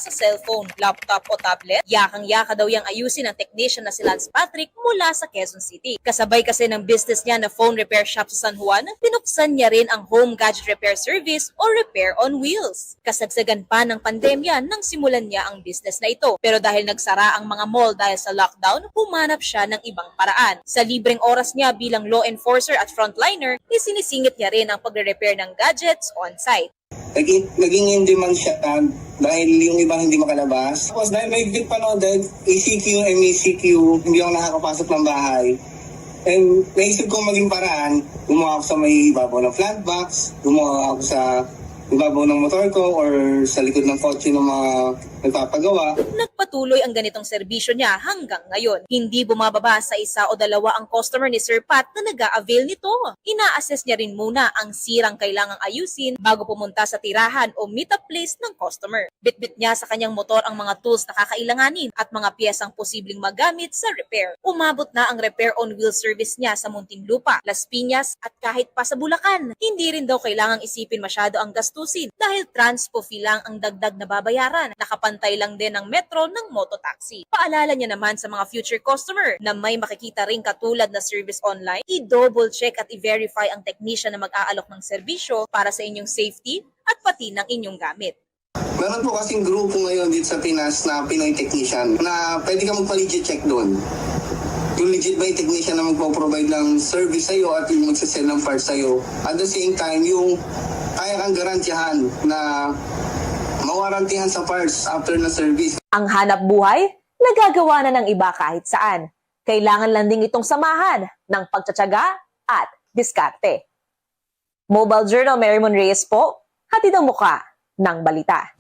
sa cellphone, laptop o tablet. Yakang-yaka daw yang ayusin ng technician na si Lance Patrick mula sa Quezon City. Kasabay kasi ng business niya na phone repair shop sa San Juan, pinuksan niya rin ang home gadget repair service o repair on wheels. Kasagsagan pa ng pandemya nang simulan niya ang business na ito. Pero dahil nagsara ang mga mall dahil sa lockdown, humanap siya ng ibang paraan. Sa libreng oras niya bilang law enforcer at frontliner, isinisingit niya rin ang pagre-repair ng gadgets on-site. Naging in demand siya dahil yung ibang hindi makalabas. Tapos dahil may big panood, ECQ, MECQ, hindi ako nakakapasok ng bahay. And naisip kong maging paraan, gumawa ako sa may ibabaw ng flat box, gumawa ako sa ibabaw ng motor ko or sa likod ng kotse ng mga nagpapagawa. Nagpatuloy ang ganitong serbisyo niya hanggang ngayon. Hindi bumababa sa isa o dalawa ang customer ni Sir Pat na nag-a-avail nito. Ina-assess niya rin muna ang sirang kailangang ayusin bago pumunta sa tirahan o meet-up place ng customer. Bitbit niya sa kanyang motor ang mga tools na kakailanganin at mga piyesang posibleng magamit sa repair. Umabot na ang repair on wheel service niya sa Muntinlupa, Las Piñas at kahit pa sa Bulacan. Hindi rin daw kailangang isipin masyado ang gastusin dahil transpo fee lang ang dagdag na babayaran. Nakapantay lang din ng metro ng mototaxi. Paalala niya naman sa mga future customer na may makikita ring katulad na service online, i-double check at i-verify ang technician na mag-aalok ng serbisyo para sa inyong safety at pati ng inyong gamit. Meron po kasing grupo ngayon dito sa Pinas na Pinoy technician na pwede ka magpa-legit check doon. Yung legit ba yung technician na magpo-provide ng service sa'yo at yung magsasell ng parts sa'yo. At the same time, yung kaya kang garantiyahan na mawarantihan sa parts after na service. Ang hanap buhay, nagagawa na ng iba kahit saan. Kailangan lang din itong samahan ng pagtsatsaga at diskarte. Mobile Journal, Mary Mon Reyes po, hatid ang muka ng balita.